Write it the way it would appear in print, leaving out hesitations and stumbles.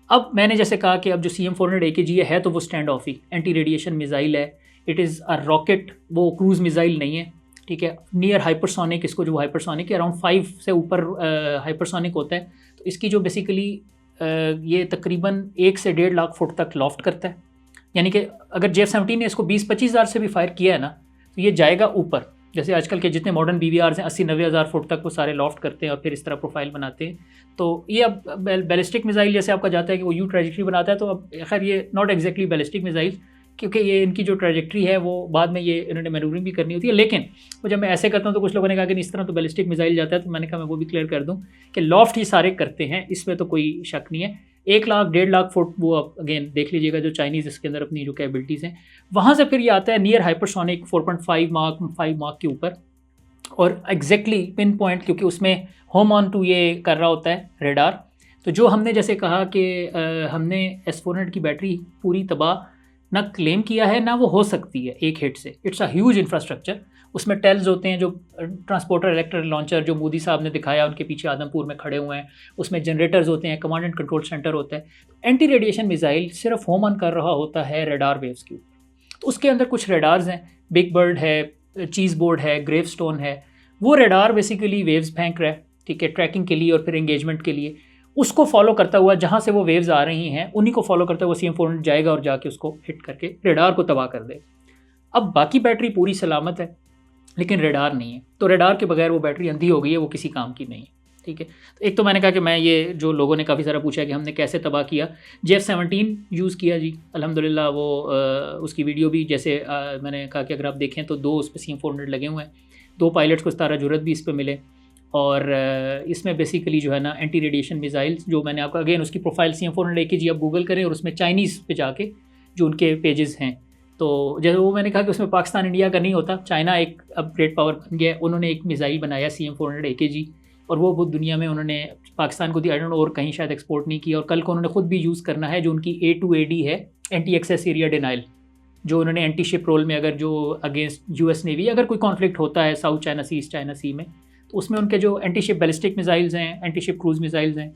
अब मैंने जैसे कहा कि अब जो CM-400 AKG है तो वो stand of he anti radiation missile है। इट इज़ अ रॉकेट, वो क्रूज़ मिसाइल नहीं है, ठीक है। नियर हाइपरसोनिक, इसको जो हाइपरसोनिक अराउंड 5 से ऊपर हाइपरसोनिक होता है। तो इसकी जो बेसिकली ये तकरीबन 1 से 1.5 लाख फुट तक लॉफ्ट करता है। यानी कि अगर JF-17 ने इसको 20-25 हज़ार से भी फायर किया है ना, तो ये जाएगा ऊपर। जैसे आजकल के जितने मॉडर्न BBRs हैं 80-90 हज़ार फुट तक वो सारे लॉफ्ट करते हैं और फिर इस तरह प्रोफाइल बनाते हैं। तो ये अब बैलिस्टिक मिसाइल जैसे आपका जाता है कि वो यू ट्रेजेक्ट्री बनाता है, तो अब खैर ये नॉट एग्जैक्टली बैलिस्टिक मिसाइल, क्योंकि ये इनकी जो ट्रेजेक्ट्री है वो बाद में ये इन्होंने मैनूवरिंग भी करनी होती है। लेकिन वो जब मैं ऐसे करता हूँ तो कुछ लोगों ने कहा कि इस तरह तो बैलिस्टिक मिसाइल जाता है, तो मैंने कहा मैं वो भी क्लियर कर दूँ कि लॉफ्ट ही सारे करते हैं, इसमें तो कोई शक नहीं है। 1 लाख 1.5 लाख फुट वो आप अगेन देख लीजिएगा जो चाइनीज़ इसके अंदर अपनी जो कैपेबिलिटीज़ हैं। वहाँ से फिर ये आता है नियर हाइपरसोनिक 4.5 मार्क 5 मार्क के ऊपर, और एग्जैक्टली पिन पॉइंट, क्योंकि उसमें होम ऑन टू ये कर रहा होता है रेडार। तो जो हमने जैसे कहा कि हमने S-400 की बैटरी पूरी तबाह ना क्लेम किया है ना वो हो सकती है एक हिट से। It's a huge infrastructure. उसमें टेल्स होते हैं जो ट्रांसपोर्टर इलेक्ट्रिक लॉन्चर जो मोदी साहब ने दिखाया उनके पीछे आदमपुर में खड़े हुए हैं, उसमें जनरेटर्स होते हैं, कमांड एंड कंट्रोल सेंटर होता है। एंटी रेडिएशन मिसाइल सिर्फ होम ऑन कर रहा होता है रेडार वेव्स के ऊपर। तो उसके अंदर कुछ रेडार्स हैं, बिग बर्ड है, चीज़ बोर्ड है, ग्रेव स्टोन है। वो रेडार बेसिकली वेव्स फेंक रहा है, ठीक है, ट्रैकिंग के लिए और फिर एंगेजमेंट के लिए। उसको फॉलो करता हुआ जहाँ से वो वेव्स आ रही हैं उन्हीं को फॉलो करता हुआ CM-400 जाएगा और जाके उसको हिट करके रेडार को तबाह कर देगा। अब बाकी बैटरी पूरी सलामत है लेकिन रेडार नहीं है, तो रेडार के बगैर वो बैटरी अंधी हो गई है, वो किसी काम की नहीं है, ठीक है। तो एक तो मैंने कहा कि मैं ये जो लोगों ने काफ़ी सारा पूछा कि हमने कैसे तबाह किया, JF-17 यूज़ किया जी, अल्हम्दुलिल्लाह। वो उसकी वीडियो भी जैसे मैंने कहा कि अगर आप देखें तो 2 उस पर CM-400 लगे हुए हैं, 2 पायलट्स को तारा जुर्रत भी इस पर मिले। और इसमें बेसिकली जो है ना एंटी रेडिएशन मिसाइल्स, जो मैंने आपको अगेन उसकी प्रोफाइल CM-400 AKG आप गूगल करें और उसमें चाइनीज़ पे जाके जो उनके पेजेस हैं, तो जैसे वो मैंने कहा कि उसमें पाकिस्तान इंडिया का नहीं होता, चाइना एक अब ग्रेट पावर बन गया है। उन्होंने एक मिसाइल बनाया CM-400 AKG, और वो दुनिया में उन्होंने पाकिस्तान को दी, आई डोंट नो और कहीं शायद एक्सपोर्ट नहीं किया। और कल को उन्होंने खुद भी यूज़ करना है जो उनकी A2AD है, एंटी एक्सेस एरिया डिनाइल, जो उन्होंने एंटी शिप रोल में अगर जो अगेंस्ट US नेवी अगर कोई कॉन्फ्लिक्ट होता है साउथ चाइना सी, ईस्ट चाइना सी में, तो उसमें उनके जो एंटी शिप बैलिस्टिक मिसाइल्स हैं, एंटी शिप क्रूज़ मिसाइल्स हैं,